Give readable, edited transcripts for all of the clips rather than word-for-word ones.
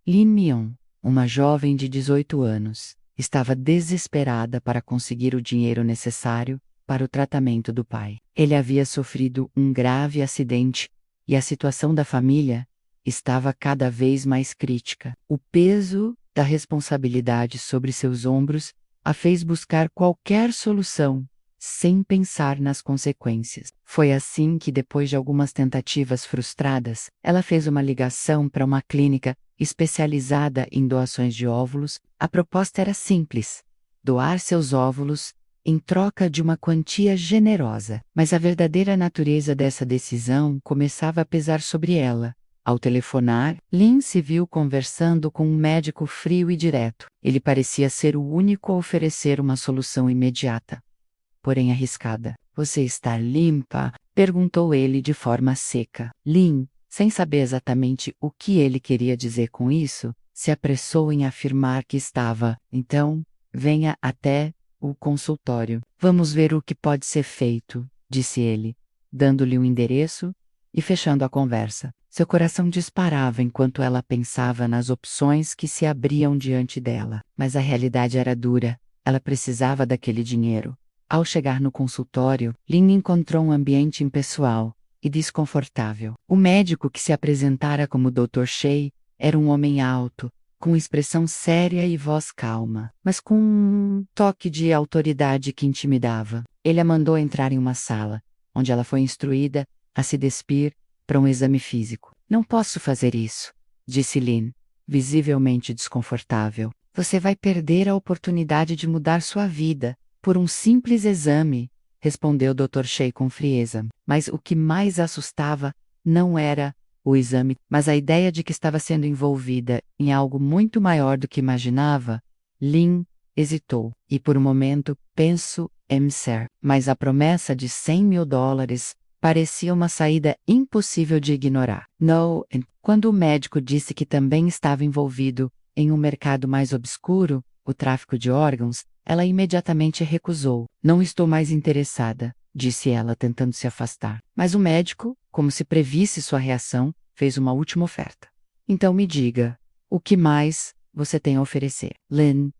Lin Mion, uma jovem de 18 anos, estava desesperada para conseguir o dinheiro necessário para o tratamento do pai. Ele havia sofrido um grave acidente e a situação da família estava cada vez mais crítica. O peso da responsabilidade sobre seus ombros a fez buscar qualquer solução, sem pensar nas consequências. Foi assim que, depois de algumas tentativas frustradas, ela fez uma ligação para uma clínica especializada em doações de óvulos. A proposta era simples: doar seus óvulos em troca de uma quantia generosa. Mas a verdadeira natureza dessa decisão começava a pesar sobre ela. Ao telefonar, Lin se viu conversando com um médico frio e direto. Ele parecia ser o único a oferecer uma solução imediata, porém arriscada. "Você está limpa?", perguntou ele de forma seca. Lin, sem saber exatamente o que ele queria dizer com isso, se apressou em afirmar que estava. "Então, venha até o consultório. Vamos ver o que pode ser feito", disse ele, dando-lhe um endereço e fechando a conversa. Seu coração disparava enquanto ela pensava nas opções que se abriam diante dela. Mas a realidade era dura. Ela precisava daquele dinheiro. Ao chegar no consultório, Lin encontrou um ambiente impessoal e desconfortável. O médico, que se apresentara como Dr. Shea, era um homem alto, com expressão séria e voz calma, mas com um toque de autoridade que intimidava. Ele a mandou entrar em uma sala, onde ela foi instruída a se despir para um exame físico. "Não posso fazer isso", disse Lin, visivelmente desconfortável. "Você vai perder a oportunidade de mudar sua vida por um simples exame", respondeu Dr. Shea com frieza. Mas o que mais assustava não era o exame, mas a ideia de que estava sendo envolvida em algo muito maior do que imaginava. Lin hesitou. "E por um momento, penso em ser", mas a promessa de $100.000 parecia uma saída impossível de ignorar. "No", quando o médico disse que também estava envolvido em um mercado mais obscuro, o tráfico de órgãos, ela imediatamente recusou. "Não estou mais interessada", disse ela, tentando se afastar. Mas o médico, como se previsse sua reação, fez uma última oferta. "Então me diga, o que mais você tem a oferecer?" Lin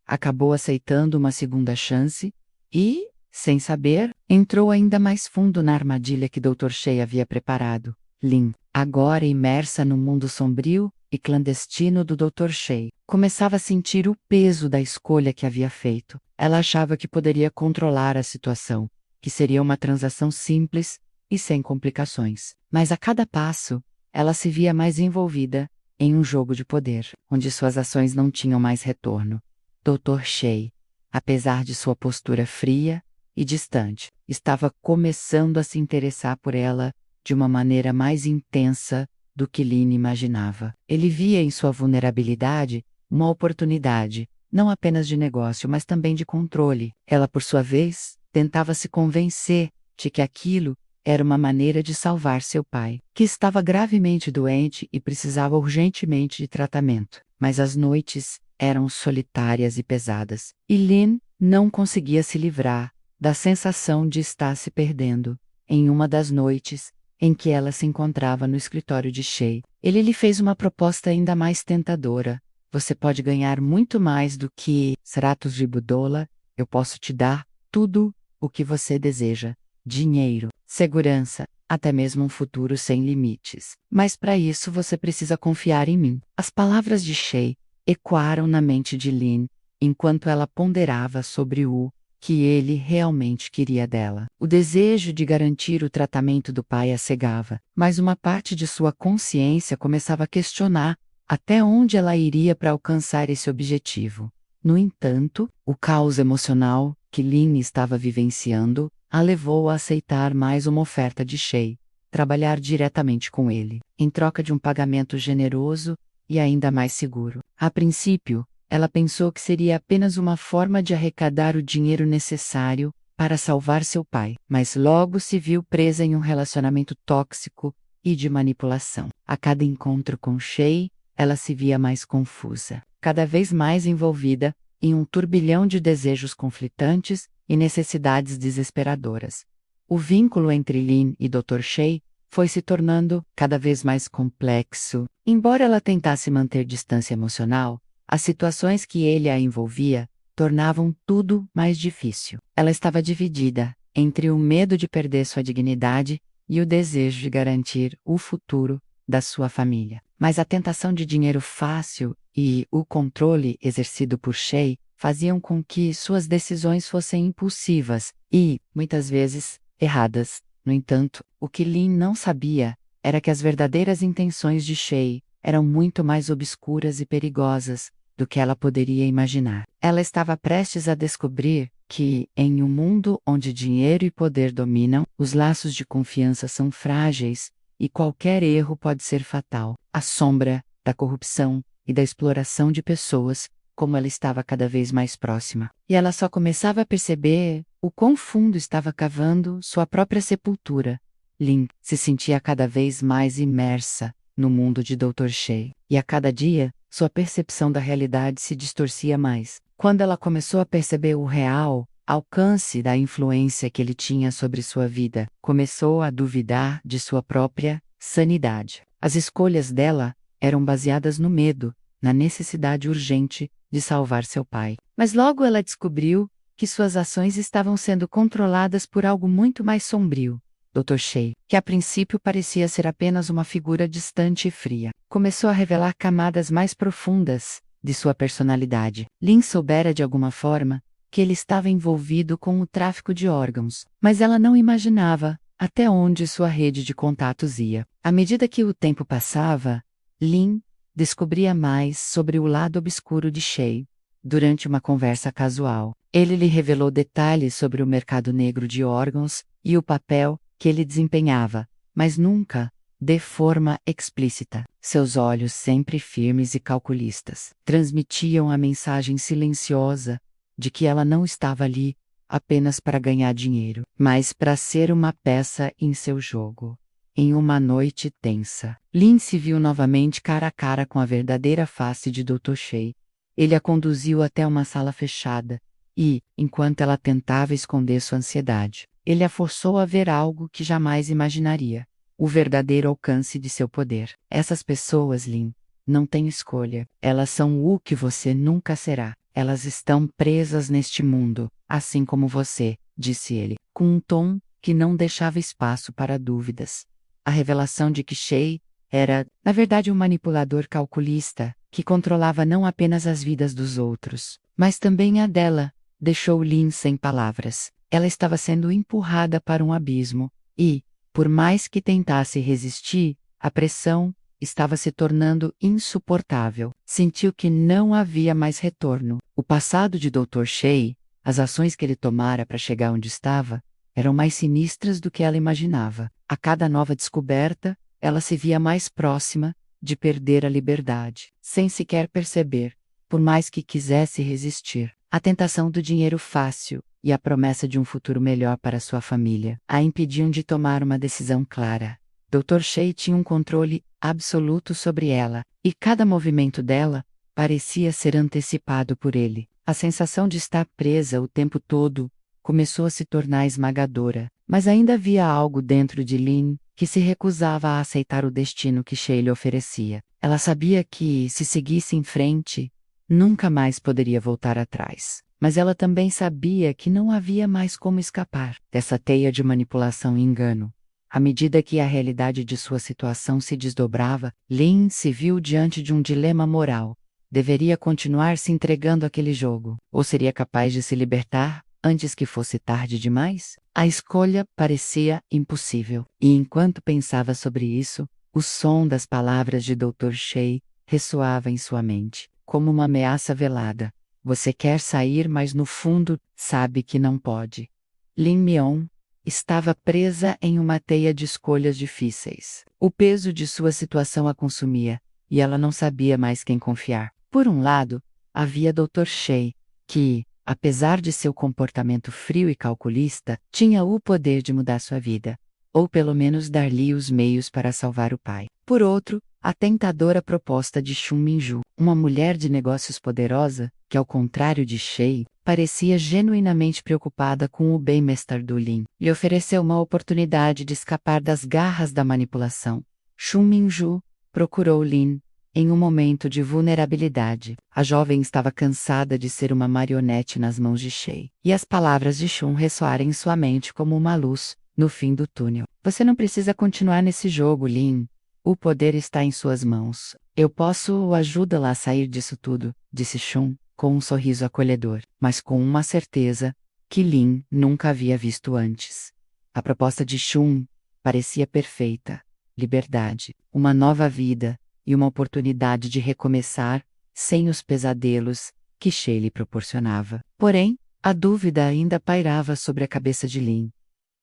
acabou aceitando uma segunda chance e, sem saber, entrou ainda mais fundo na armadilha que Dr. Shea havia preparado. Lin, agora imersa no mundo sombrio e clandestino do Dr. Shea, começava a sentir o peso da escolha que havia feito. Ela achava que poderia controlar a situação, que seria uma transação simples e sem complicações. Mas a cada passo, ela se via mais envolvida em um jogo de poder, onde suas ações não tinham mais retorno. Dr. Shea, apesar de sua postura fria e distante, estava começando a se interessar por ela de uma maneira mais intensa do que Lin imaginava. Ele via em sua vulnerabilidade uma oportunidade, não apenas de negócio, mas também de controle. Ela, por sua vez, tentava se convencer de que aquilo era uma maneira de salvar seu pai, que estava gravemente doente e precisava urgentemente de tratamento. Mas as noites eram solitárias e pesadas, e Lin não conseguia se livrar da sensação de estar se perdendo. Em uma das noites em que ela se encontrava no escritório de Shea, ele lhe fez uma proposta ainda mais tentadora. "Você pode ganhar muito mais do que $100 de $1. Eu posso te dar tudo o que você deseja: dinheiro, segurança, até mesmo um futuro sem limites. Mas para isso você precisa confiar em mim." As palavras de Shea ecoaram na mente de Lin enquanto ela ponderava sobre o que ele realmente queria dela. O desejo de garantir o tratamento do pai a cegava, mas uma parte de sua consciência começava a questionar até onde ela iria para alcançar esse objetivo. No entanto, o caos emocional que Lin estava vivenciando a levou a aceitar mais uma oferta de Shea: trabalhar diretamente com ele, em troca de um pagamento generoso e ainda mais seguro. A princípio, ela pensou que seria apenas uma forma de arrecadar o dinheiro necessário para salvar seu pai, mas logo se viu presa em um relacionamento tóxico e de manipulação. A cada encontro com Shea, ela se via mais confusa, cada vez mais envolvida em um turbilhão de desejos conflitantes e necessidades desesperadoras. O vínculo entre Lin e Dr. Shea foi se tornando cada vez mais complexo. Embora ela tentasse manter distância emocional, as situações que ele a envolvia tornavam tudo mais difícil. Ela estava dividida entre o medo de perder sua dignidade e o desejo de garantir o futuro da sua família. Mas a tentação de dinheiro fácil e o controle exercido por Shay faziam com que suas decisões fossem impulsivas e, muitas vezes, erradas. No entanto, o que Lin não sabia era que as verdadeiras intenções de Shay eram muito mais obscuras e perigosas do que ela poderia imaginar. Ela estava prestes a descobrir que, em um mundo onde dinheiro e poder dominam, os laços de confiança são frágeis e qualquer erro pode ser fatal. A sombra da corrupção e da exploração de pessoas, como ela estava cada vez mais próxima. E ela só começava a perceber o quão fundo estava cavando sua própria sepultura. Lin se sentia cada vez mais imersa no mundo de Dr. Shay. E a cada dia, sua percepção da realidade se distorcia mais. Quando ela começou a perceber o real alcance da influência que ele tinha sobre sua vida, começou a duvidar de sua própria sanidade. As escolhas dela eram baseadas no medo, na necessidade urgente de salvar seu pai. Mas logo ela descobriu que suas ações estavam sendo controladas por algo muito mais sombrio. Dr. Shay, que a princípio parecia ser apenas uma figura distante e fria, começou a revelar camadas mais profundas de sua personalidade. Lin soubera de alguma forma que ele estava envolvido com o tráfico de órgãos, mas ela não imaginava até onde sua rede de contatos ia. À medida que o tempo passava, Lin descobria mais sobre o lado obscuro de Shay. Durante uma conversa casual, ele lhe revelou detalhes sobre o mercado negro de órgãos e o papel que ele desempenhava, mas nunca de forma explícita. Seus olhos, sempre firmes e calculistas, transmitiam a mensagem silenciosa de que ela não estava ali apenas para ganhar dinheiro, mas para ser uma peça em seu jogo. Em uma noite tensa, Lin se viu novamente cara a cara com a verdadeira face de Dr. Shay. Ele a conduziu até uma sala fechada e, enquanto ela tentava esconder sua ansiedade, ele a forçou a ver algo que jamais imaginaria: o verdadeiro alcance de seu poder. Essas pessoas, Lin, não têm escolha. Elas são o que você nunca será. Elas estão presas neste mundo, assim como você, disse ele, com um tom que não deixava espaço para dúvidas. A revelação de que Shay era, na verdade, um manipulador calculista, que controlava não apenas as vidas dos outros, mas também a dela, deixou Lin sem palavras. Ela estava sendo empurrada para um abismo, e, por mais que tentasse resistir, a pressão estava se tornando insuportável. Sentiu que não havia mais retorno. O passado de Dr. Shay, as ações que ele tomara para chegar onde estava, eram mais sinistras do que ela imaginava. A cada nova descoberta, ela se via mais próxima de perder a liberdade, sem sequer perceber, por mais que quisesse resistir. A tentação do dinheiro fácil e a promessa de um futuro melhor para sua família a impediam de tomar uma decisão clara. Dr. Shay tinha um controle absoluto sobre ela, e cada movimento dela parecia ser antecipado por ele. A sensação de estar presa o tempo todo começou a se tornar esmagadora, mas ainda havia algo dentro de Lin que se recusava a aceitar o destino que Shay lhe oferecia. Ela sabia que, se seguisse em frente, nunca mais poderia voltar atrás. Mas ela também sabia que não havia mais como escapar dessa teia de manipulação e engano. À medida que a realidade de sua situação se desdobrava, Lin se viu diante de um dilema moral. Deveria continuar se entregando àquele jogo, ou seria capaz de se libertar antes que fosse tarde demais? A escolha parecia impossível, e enquanto pensava sobre isso, o som das palavras de Dr. Shay ressoava em sua mente, como uma ameaça velada. Você quer sair, mas no fundo sabe que não pode. Lin Mion estava presa em uma teia de escolhas difíceis. O peso de sua situação a consumia, e ela não sabia mais quem confiar. Por um lado, havia Dr. Shay, que, apesar de seu comportamento frio e calculista, tinha o poder de mudar sua vida, ou pelo menos dar-lhe os meios para salvar o pai. Por outro, a tentadora proposta de Chun Minju, uma mulher de negócios poderosa, que ao contrário de Shay, parecia genuinamente preocupada com o bem-estar do Lin. Lhe ofereceu uma oportunidade de escapar das garras da manipulação. Shun Minju procurou Lin em um momento de vulnerabilidade. A jovem estava cansada de ser uma marionete nas mãos de Shay. E as palavras de Shun ressoaram em sua mente como uma luz no fim do túnel. Você não precisa continuar nesse jogo, Lin. O poder está em suas mãos. Eu posso ajudá-la a sair disso tudo, disse Shun, com um sorriso acolhedor, mas com uma certeza que Lin nunca havia visto antes. A proposta de Shun parecia perfeita. Liberdade, uma nova vida e uma oportunidade de recomeçar sem os pesadelos que Shay lhe proporcionava. Porém, a dúvida ainda pairava sobre a cabeça de Lin.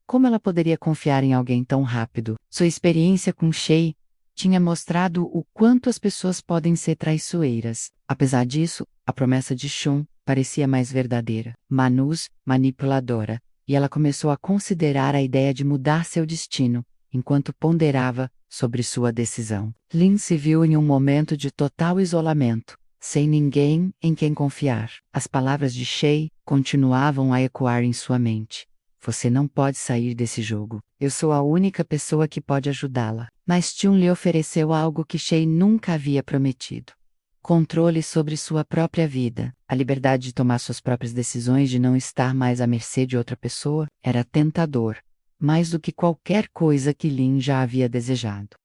Como ela poderia confiar em alguém tão rápido? Sua experiência com Shay tinha mostrado o quanto as pessoas podem ser traiçoeiras. Apesar disso, a promessa de Shun parecia mais verdadeira, manipuladora, e ela começou a considerar a ideia de mudar seu destino, enquanto ponderava sobre sua decisão. Lin se viu em um momento de total isolamento, sem ninguém em quem confiar. As palavras de Shay continuavam a ecoar em sua mente. Você não pode sair desse jogo. Eu sou a única pessoa que pode ajudá-la. Mas Chun lhe ofereceu algo que Shay nunca havia prometido. Controle sobre sua própria vida. A liberdade de tomar suas próprias decisões, de não estar mais à mercê de outra pessoa, era tentador, mais do que qualquer coisa que Lin já havia desejado.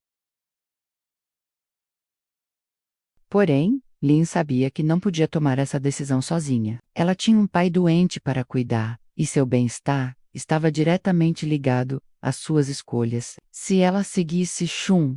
Porém, Lin sabia que não podia tomar essa decisão sozinha. Ela tinha um pai doente para cuidar, e seu bem-estar estava diretamente ligado às suas escolhas. Se ela seguisse Shun,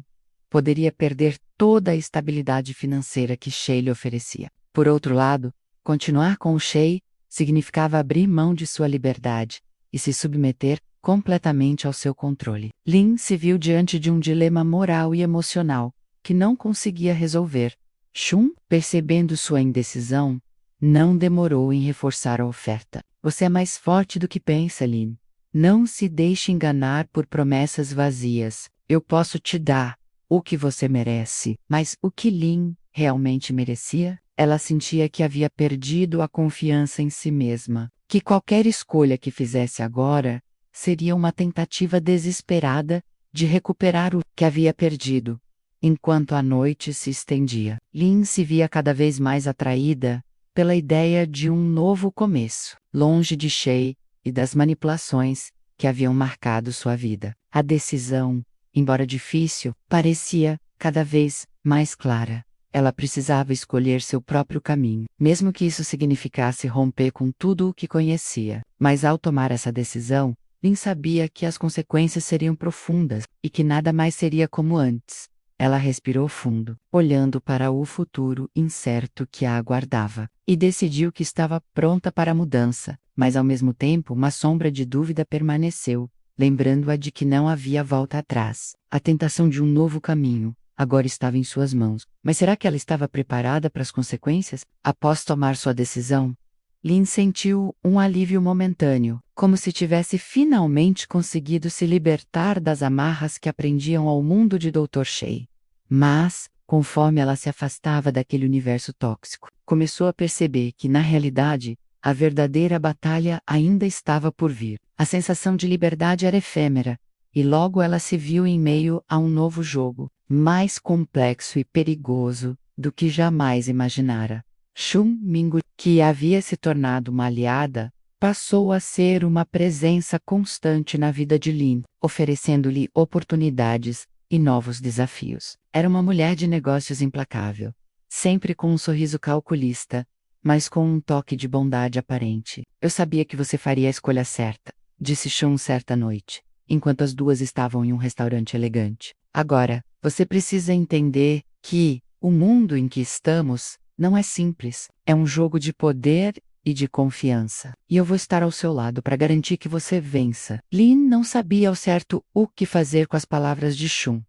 poderia perder toda a estabilidade financeira que Shay lhe oferecia. Por outro lado, continuar com Shay significava abrir mão de sua liberdade e se submeter completamente ao seu controle. Lin se viu diante de um dilema moral e emocional que não conseguia resolver. Shun, percebendo sua indecisão, não demorou em reforçar a oferta. Você é mais forte do que pensa, Lin. Não se deixe enganar por promessas vazias. Eu posso te dar o que você merece. Mas o que Lin realmente merecia? Ela sentia que havia perdido a confiança em si mesma, que qualquer escolha que fizesse agora seria uma tentativa desesperada de recuperar o que havia perdido. Enquanto a noite se estendia, Lin se via cada vez mais atraída pela ideia de um novo começo, longe de Shay e das manipulações que haviam marcado sua vida. A decisão, embora difícil, parecia cada vez mais clara. Ela precisava escolher seu próprio caminho, mesmo que isso significasse romper com tudo o que conhecia. Mas ao tomar essa decisão, Lin sabia que as consequências seriam profundas e que nada mais seria como antes. Ela respirou fundo, olhando para o futuro incerto que a aguardava, e decidiu que estava pronta para a mudança, mas ao mesmo tempo uma sombra de dúvida permaneceu, lembrando-a de que não havia volta atrás. A tentação de um novo caminho agora estava em suas mãos, mas será que ela estava preparada para as consequências? Após tomar sua decisão, Lin sentiu um alívio momentâneo, como se tivesse finalmente conseguido se libertar das amarras que aprendiam ao mundo de Dr. Shay. Mas, conforme ela se afastava daquele universo tóxico, começou a perceber que, na realidade, a verdadeira batalha ainda estava por vir. A sensação de liberdade era efêmera, e logo ela se viu em meio a um novo jogo, mais complexo e perigoso do que jamais imaginara. Shun Mingu, que havia se tornado uma aliada, passou a ser uma presença constante na vida de Lin, oferecendo-lhe oportunidades e novos desafios. Era uma mulher de negócios implacável, sempre com um sorriso calculista, mas com um toque de bondade aparente. Eu sabia que você faria a escolha certa, disse Shun certa noite, enquanto as duas estavam em um restaurante elegante. Agora, você precisa entender que o mundo em que estamos não é simples. É um jogo de poder e de confiança. E eu vou estar ao seu lado para garantir que você vença. Lin não sabia ao certo o que fazer com as palavras de Shun.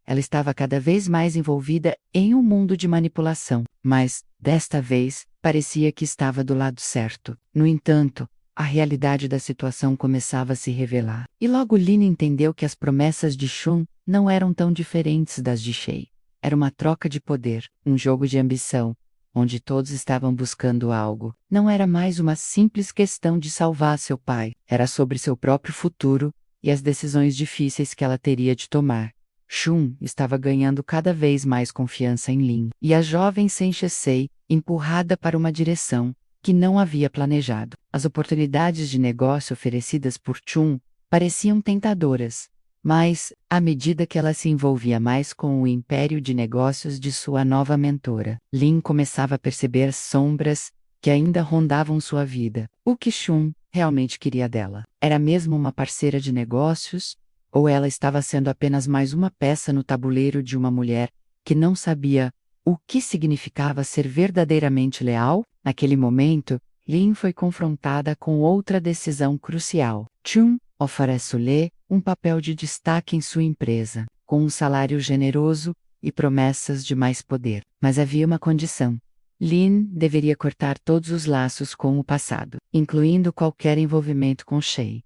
Ela estava cada vez mais envolvida em um mundo de manipulação, mas, desta vez, parecia que estava do lado certo. No entanto, a realidade da situação começava a se revelar. E logo Lin entendeu que as promessas de Shun não eram tão diferentes das de Shay. Era uma troca de poder, um jogo de ambição, onde todos estavam buscando algo. Não era mais uma simples questão de salvar seu pai, era sobre seu próprio futuro e as decisões difíceis que ela teria de tomar. Shun estava ganhando cada vez mais confiança em Lin, e a jovem Senshesei, empurrada para uma direção que não havia planejado. As oportunidades de negócio oferecidas por Chun pareciam tentadoras, mas, à medida que ela se envolvia mais com o império de negócios de sua nova mentora, Lin começava a perceber sombras que ainda rondavam sua vida. O que Shun realmente queria dela? Era mesmo uma parceira de negócios? Ou ela estava sendo apenas mais uma peça no tabuleiro de uma mulher que não sabia o que significava ser verdadeiramente leal? Naquele momento, Lin foi confrontada com outra decisão crucial. Chun oferece-lhe um papel de destaque em sua empresa, com um salário generoso e promessas de mais poder. Mas havia uma condição. Lin deveria cortar todos os laços com o passado, incluindo qualquer envolvimento com Shay.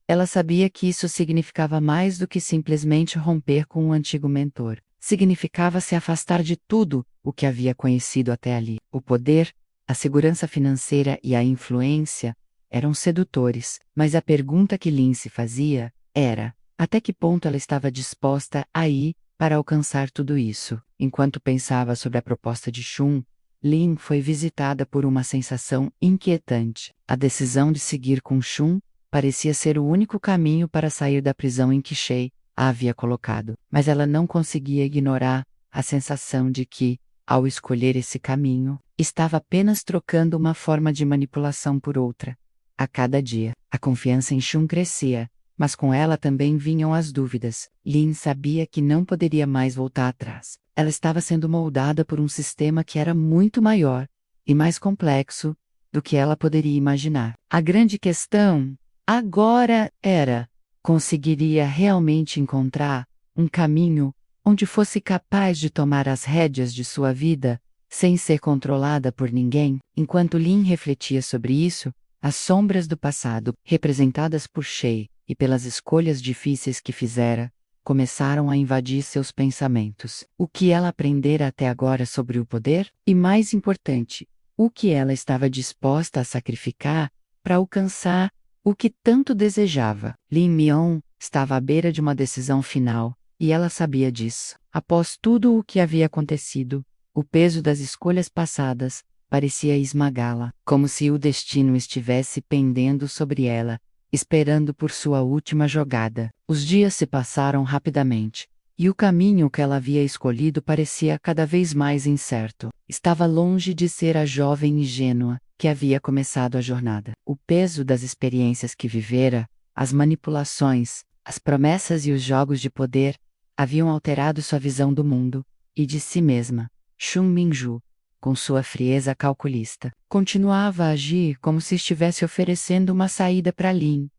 Ela sabia que isso significava mais do que simplesmente romper com o antigo mentor. Significava se afastar de tudo o que havia conhecido até ali. O poder, a segurança financeira e a influência eram sedutores, mas a pergunta que Lin se fazia era: até que ponto ela estava disposta a ir para alcançar tudo isso? Enquanto pensava sobre a proposta de Shun, Lin foi visitada por uma sensação inquietante. A decisão de seguir com Shun parecia ser o único caminho para sair da prisão em que Shay a havia colocado, mas ela não conseguia ignorar a sensação de que, ao escolher esse caminho, estava apenas trocando uma forma de manipulação por outra. A cada dia, a confiança em Shun crescia, mas com ela também vinham as dúvidas. Lin sabia que não poderia mais voltar atrás. Ela estava sendo moldada por um sistema que era muito maior e mais complexo do que ela poderia imaginar. A grande questão agora era: conseguiria realmente encontrar um caminho onde fosse capaz de tomar as rédeas de sua vida sem ser controlada por ninguém? Enquanto Lin refletia sobre isso, as sombras do passado, representadas por Shay e pelas escolhas difíceis que fizera, começaram a invadir seus pensamentos. O que ela aprendera até agora sobre o poder? E mais importante, o que ela estava disposta a sacrificar para alcançar o que tanto desejava? Lin Mion estava à beira de uma decisão final, e ela sabia disso. Após tudo o que havia acontecido, o peso das escolhas passadas parecia esmagá-la, como se o destino estivesse pendendo sobre ela, esperando por sua última jogada. Os dias se passaram rapidamente, e o caminho que ela havia escolhido parecia cada vez mais incerto. Estava longe de ser a jovem ingênua que havia começado a jornada. O peso das experiências que vivera, as manipulações, as promessas e os jogos de poder haviam alterado sua visão do mundo e de si mesma. Shun Minju, com sua frieza calculista, continuava a agir como se estivesse oferecendo uma saída para Lin.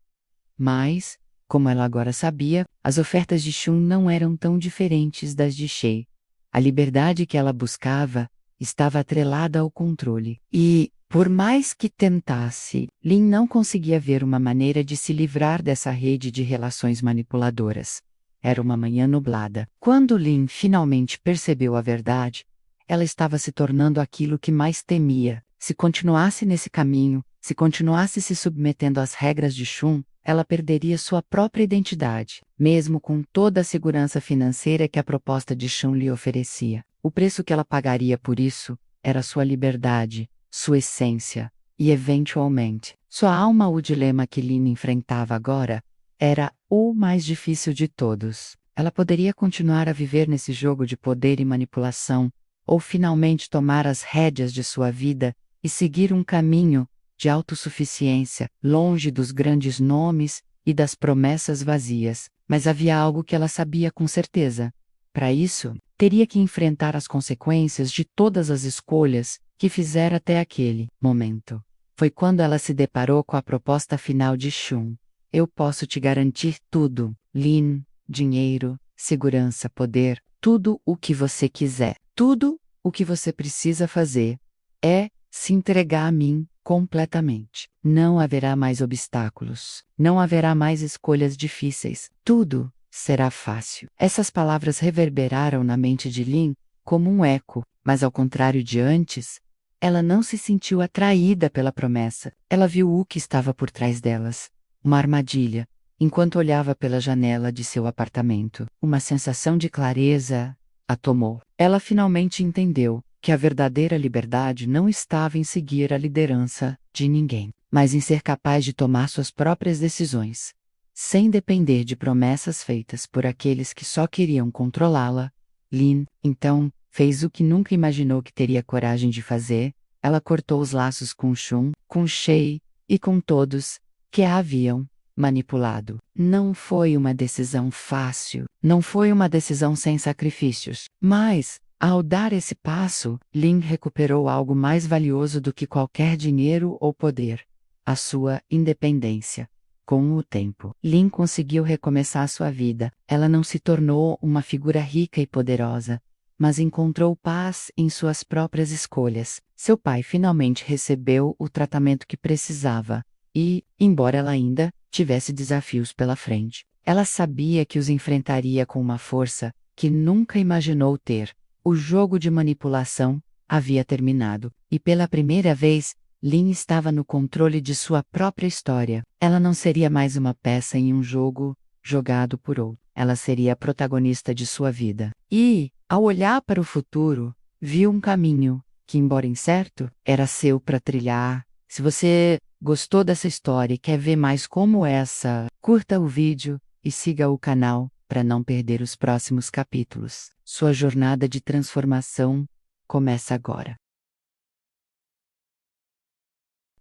Mas, como ela agora sabia, as ofertas de Shun não eram tão diferentes das de Shay. A liberdade que ela buscava estava atrelada ao controle. E, por mais que tentasse, Lin não conseguia ver uma maneira de se livrar dessa rede de relações manipuladoras. Era uma manhã nublada. Quando Lin finalmente percebeu a verdade, ela estava se tornando aquilo que mais temia. Se continuasse nesse caminho, se continuasse se submetendo às regras de Shun, ela perderia sua própria identidade, mesmo com toda a segurança financeira que a proposta de Shun lhe oferecia. O preço que ela pagaria por isso era sua liberdade, sua essência, e eventualmente, sua alma. O dilema que Lin enfrentava agora era o mais difícil de todos. Ela poderia continuar a viver nesse jogo de poder e manipulação, ou finalmente tomar as rédeas de sua vida e seguir um caminho de autossuficiência, longe dos grandes nomes e das promessas vazias. Mas havia algo que ela sabia com certeza. Para isso, teria que enfrentar as consequências de todas as escolhas que fizera até aquele momento. Foi quando ela se deparou com a proposta final de Shun. Eu posso te garantir tudo, Lin: dinheiro, segurança, poder, tudo o que você quiser. Tudo o que você precisa fazer é se entregar a mim completamente. Não haverá mais obstáculos. Não haverá mais escolhas difíceis. Tudo será fácil. Essas palavras reverberaram na mente de Lin como um eco, mas ao contrário de antes, Ela não se sentiu atraída pela promessa. Ela viu o que estava por trás delas. Uma armadilha. Enquanto olhava pela janela de seu apartamento, uma sensação de clareza a tomou. Ela finalmente entendeu que a verdadeira liberdade não estava em seguir a liderança de ninguém, mas em ser capaz de tomar suas próprias decisões, sem depender de promessas feitas por aqueles que só queriam controlá-la. Lynn, então, fez o que nunca imaginou que teria coragem de fazer. Ela cortou os laços com Shun, com Shay e com todos que a haviam manipulado. Não foi uma decisão fácil, não foi uma decisão sem sacrifícios, mas, ao dar esse passo, Lynn recuperou algo mais valioso do que qualquer dinheiro ou poder: a sua independência. Com o tempo, Lynn conseguiu recomeçar sua vida. Ela não se tornou uma figura rica e poderosa, mas encontrou paz em suas próprias escolhas. Seu pai finalmente recebeu o tratamento que precisava e, embora ela ainda tivesse desafios pela frente, ela sabia que os enfrentaria com uma força que nunca imaginou ter. O jogo de manipulação havia terminado, e pela primeira vez, Lynn estava no controle de sua própria história. Ela não seria mais uma peça em um jogo jogado por outro. Ela seria a protagonista de sua vida. E, ao olhar para o futuro, viu um caminho que, embora incerto, era seu para trilhar. Se você gostou dessa história e quer ver mais como essa, curta o vídeo e siga o canal para não perder os próximos capítulos. Sua jornada de transformação começa agora.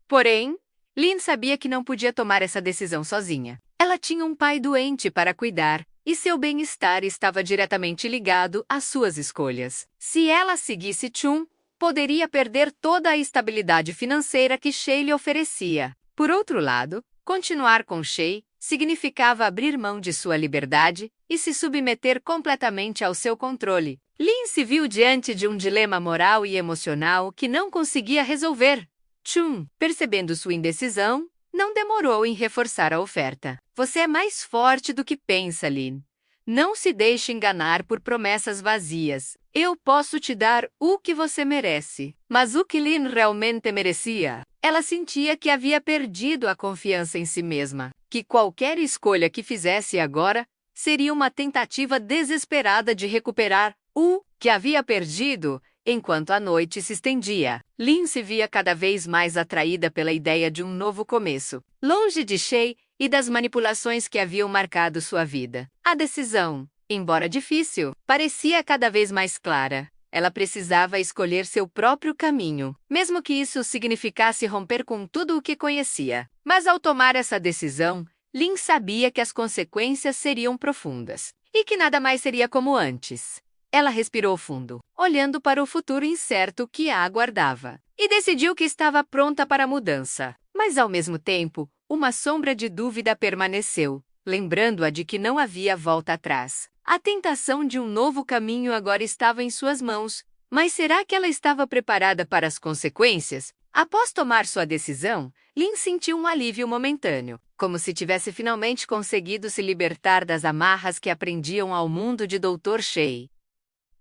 Porém, Lynn sabia que não podia tomar essa decisão sozinha. Ela tinha um pai doente para cuidar, e seu bem-estar estava diretamente ligado às suas escolhas. Se ela seguisse Chun, poderia perder toda a estabilidade financeira que Shay lhe oferecia. Por outro lado, continuar com Shay significava abrir mão de sua liberdade e se submeter completamente ao seu controle. Lynn se viu diante de um dilema moral e emocional que não conseguia resolver. Chun, percebendo sua indecisão, não demorou em reforçar a oferta. Você é mais forte do que pensa, Lynn. Não se deixe enganar por promessas vazias. Eu posso te dar o que você merece. Mas o que Lynn realmente merecia? Ela sentia que havia perdido a confiança em si mesma, que qualquer escolha que fizesse agora seria uma tentativa desesperada de recuperar o que havia perdido. Enquanto a noite se estendia, Lynn se via cada vez mais atraída pela ideia de um novo começo, longe de Shay e das manipulações que haviam marcado sua vida. A decisão, embora difícil, parecia cada vez mais clara. Ela precisava escolher seu próprio caminho, mesmo que isso significasse romper com tudo o que conhecia. Mas ao tomar essa decisão, Lynn sabia que as consequências seriam profundas e que nada mais seria como antes. Ela respirou fundo, olhando para o futuro incerto que a aguardava, e decidiu que estava pronta para a mudança. Mas, ao mesmo tempo, uma sombra de dúvida permaneceu, lembrando-a de que não havia volta atrás. A tentação de um novo caminho agora estava em suas mãos, mas será que ela estava preparada para as consequências? Após tomar sua decisão, Lynn sentiu um alívio momentâneo, como se tivesse finalmente conseguido se libertar das amarras que aprendiam ao mundo de Dr. Shay.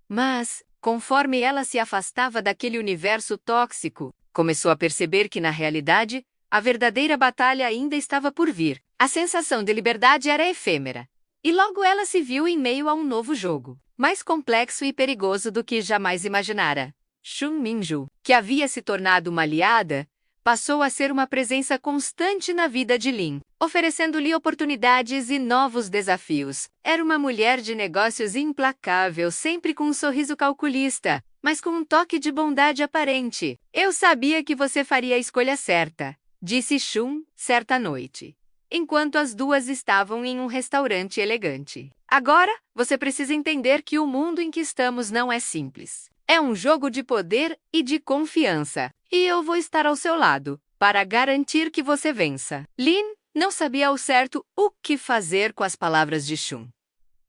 Mas, conforme ela se afastava daquele universo tóxico, começou a perceber que, na realidade, a verdadeira batalha ainda estava por vir. A sensação de liberdade era efêmera, e logo ela se viu em meio a um novo jogo, mais complexo e perigoso do que jamais imaginara. Shun Minju, que havia se tornado uma aliada, passou a ser uma presença constante na vida de Lynn, oferecendo-lhe oportunidades e novos desafios. Era uma mulher de negócios implacável, sempre com um sorriso calculista, mas com um toque de bondade aparente. Eu sabia que você faria a escolha certa, disse Shun, certa noite, enquanto as duas estavam em um restaurante elegante. Agora, você precisa entender que o mundo em que estamos não é simples. É um jogo de poder e de confiança, e eu vou estar ao seu lado, para garantir que você vença. Lynn não sabia ao certo o que fazer com as palavras de Shun.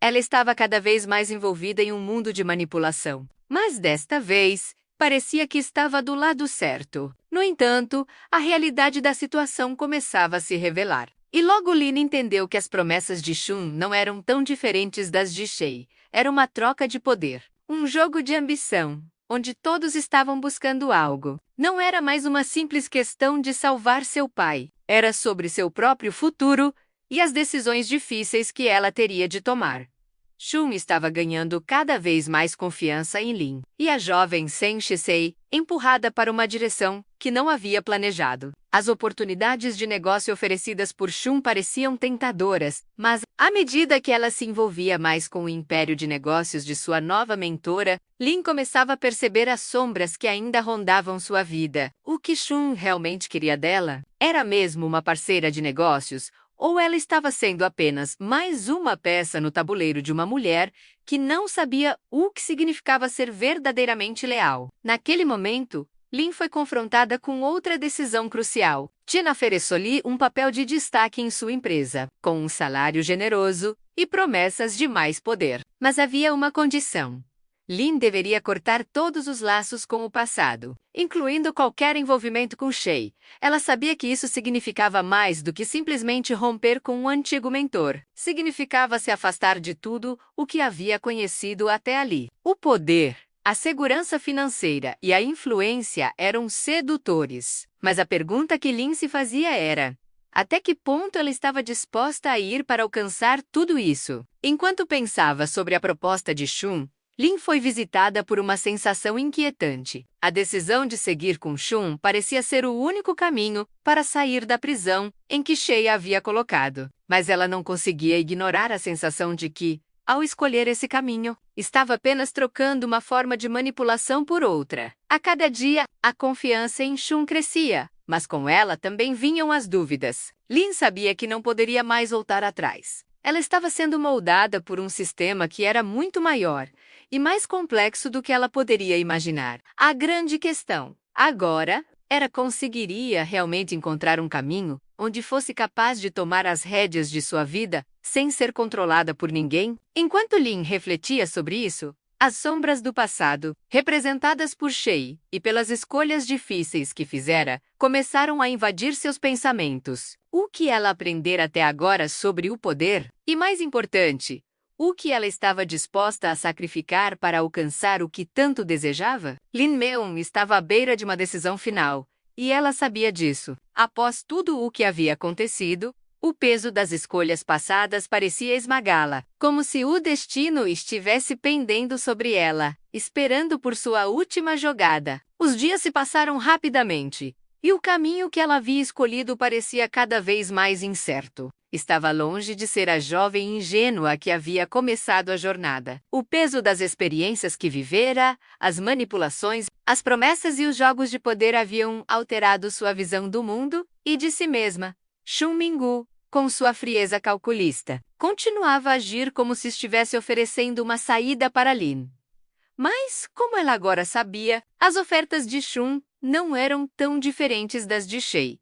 Ela estava cada vez mais envolvida em um mundo de manipulação, mas desta vez, parecia que estava do lado certo. No entanto, a realidade da situação começava a se revelar. E logo Lynn entendeu que as promessas de Shun não eram tão diferentes das de Shay. Era uma troca de poder. Um jogo de ambição, onde todos estavam buscando algo. Não era mais uma simples questão de salvar seu pai. Era sobre seu próprio futuro e as decisões difíceis que ela teria de tomar. Shun estava ganhando cada vez mais confiança em Lin, e a jovem Sen Shisei, empurrada para uma direção que não havia planejado. As oportunidades de negócio oferecidas por Shun pareciam tentadoras, mas, à medida que ela se envolvia mais com o império de negócios de sua nova mentora, Lin começava a perceber as sombras que ainda rondavam sua vida. O que Shun realmente queria dela? Era mesmo uma parceira de negócios? Ou ela estava sendo apenas mais uma peça no tabuleiro de uma mulher que não sabia o que significava ser verdadeiramente leal? Naquele momento, Lin foi confrontada com outra decisão crucial. Tina ofereceu-lhe um papel de destaque em sua empresa, com um salário generoso e promessas de mais poder. Mas havia uma condição. Lin deveria cortar todos os laços com o passado, incluindo qualquer envolvimento com Shay. Ela sabia que isso significava mais do que simplesmente romper com um antigo mentor. Significava se afastar de tudo o que havia conhecido até ali. O poder, a segurança financeira e a influência eram sedutores. Mas a pergunta que Lin se fazia era: até que ponto ela estava disposta a ir para alcançar tudo isso? Enquanto pensava sobre a proposta de Shun, Lin foi visitada por uma sensação inquietante. A decisão de seguir com Shun parecia ser o único caminho para sair da prisão em que Shay a havia colocado. Mas ela não conseguia ignorar a sensação de que, ao escolher esse caminho, estava apenas trocando uma forma de manipulação por outra. A cada dia, a confiança em Shun crescia, mas com ela também vinham as dúvidas. Lin sabia que não poderia mais voltar atrás. Ela estava sendo moldada por um sistema que era muito maior e mais complexo do que ela poderia imaginar. A grande questão, agora, era conseguiria realmente encontrar um caminho onde fosse capaz de tomar as rédeas de sua vida sem ser controlada por ninguém? Enquanto Lin refletia sobre isso, as sombras do passado, representadas por Shay e pelas escolhas difíceis que fizera, começaram a invadir seus pensamentos. O que ela aprendera até agora sobre o poder? E mais importante, o que ela estava disposta a sacrificar para alcançar o que tanto desejava? Lin Meon estava à beira de uma decisão final, e ela sabia disso. Após tudo o que havia acontecido, o peso das escolhas passadas parecia esmagá-la, como se o destino estivesse pendendo sobre ela, esperando por sua última jogada. Os dias se passaram rapidamente, e o caminho que ela havia escolhido parecia cada vez mais incerto. Estava longe de ser a jovem ingênua que havia começado a jornada. O peso das experiências que vivera, as manipulações, as promessas e os jogos de poder haviam alterado sua visão do mundo e de si mesma. Shun Mingu, com sua frieza calculista, continuava a agir como se estivesse oferecendo uma saída para Lin. Mas, como ela agora sabia, as ofertas de Shun não eram tão diferentes das de Shay.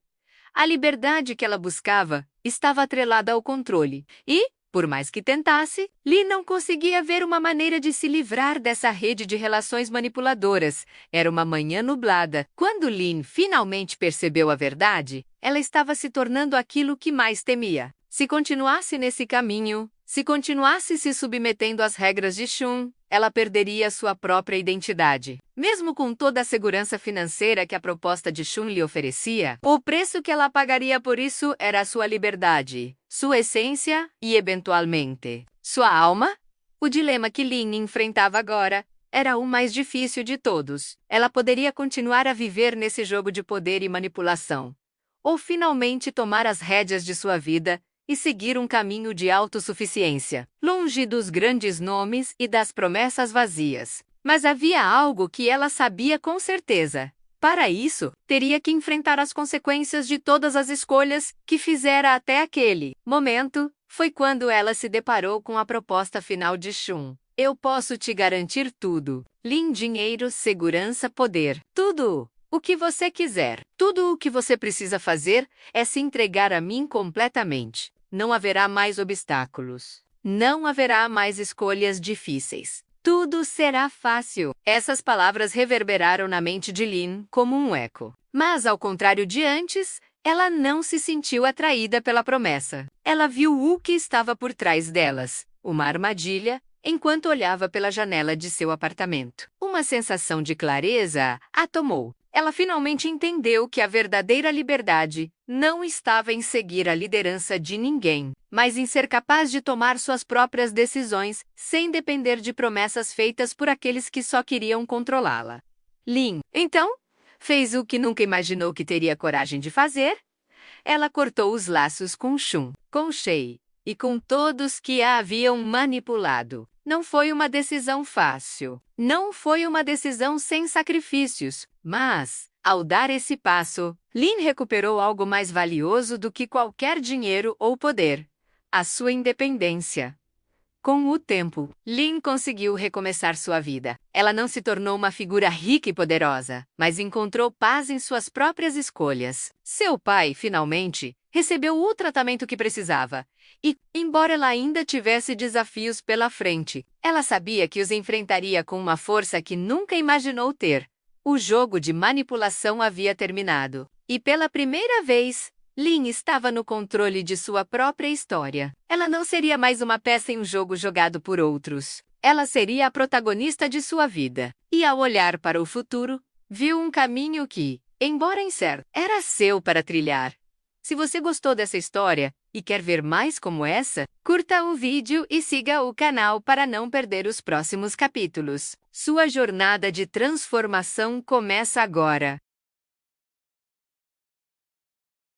A liberdade que ela buscava estava atrelada ao controle e, por mais que tentasse, Lin não conseguia ver uma maneira de se livrar dessa rede de relações manipuladoras. Era uma manhã nublada. Quando Lin finalmente percebeu a verdade, ela estava se tornando aquilo que mais temia. Se continuasse nesse caminho, se continuasse se submetendo às regras de Shun, ela perderia sua própria identidade. Mesmo com toda a segurança financeira que a proposta de Shun lhe oferecia, o preço que ela pagaria por isso era a sua liberdade, sua essência e, eventualmente, sua alma. O dilema que Lin enfrentava agora era o mais difícil de todos. Ela poderia continuar a viver nesse jogo de poder e manipulação, ou finalmente tomar as rédeas de sua vida e seguir um caminho de autossuficiência, longe dos grandes nomes e das promessas vazias. Mas havia algo que ela sabia com certeza. Para isso, teria que enfrentar as consequências de todas as escolhas que fizera até aquele momento. Foi quando ela se deparou com a proposta final de Shun. Eu posso te garantir tudo. Lin, dinheiro, segurança, poder. Tudo o que você quiser. Tudo o que você precisa fazer é se entregar a mim completamente. Não haverá mais obstáculos. Não haverá mais escolhas difíceis. Tudo será fácil. Essas palavras reverberaram na mente de Lin como um eco. Mas, ao contrário de antes, ela não se sentiu atraída pela promessa. Ela viu o que estava por trás delas. Uma armadilha, enquanto olhava pela janela de seu apartamento. Uma sensação de clareza a tomou. Ela finalmente entendeu que a verdadeira liberdade não estava em seguir a liderança de ninguém, mas em ser capaz de tomar suas próprias decisões sem depender de promessas feitas por aqueles que só queriam controlá-la. Lin, então, fez o que nunca imaginou que teria coragem de fazer. Ela cortou os laços com Shun, com Shay e com todos que a haviam manipulado. Não foi uma decisão fácil. Não foi uma decisão sem sacrifícios. Mas, ao dar esse passo, Lin recuperou algo mais valioso do que qualquer dinheiro ou poder: a sua independência. Com o tempo, Lin conseguiu recomeçar sua vida. Ela não se tornou uma figura rica e poderosa, mas encontrou paz em suas próprias escolhas. Seu pai, finalmente, recebeu o tratamento que precisava. E, embora ela ainda tivesse desafios pela frente, ela sabia que os enfrentaria com uma força que nunca imaginou ter. O jogo de manipulação havia terminado. E pela primeira vez, Lin estava no controle de sua própria história. Ela não seria mais uma peça em um jogo jogado por outros. Ela seria a protagonista de sua vida. E ao olhar para o futuro, viu um caminho que, embora incerto, era seu para trilhar. Se você gostou dessa história e quer ver mais como essa, curta o vídeo e siga o canal para não perder os próximos capítulos. Sua jornada de transformação começa agora.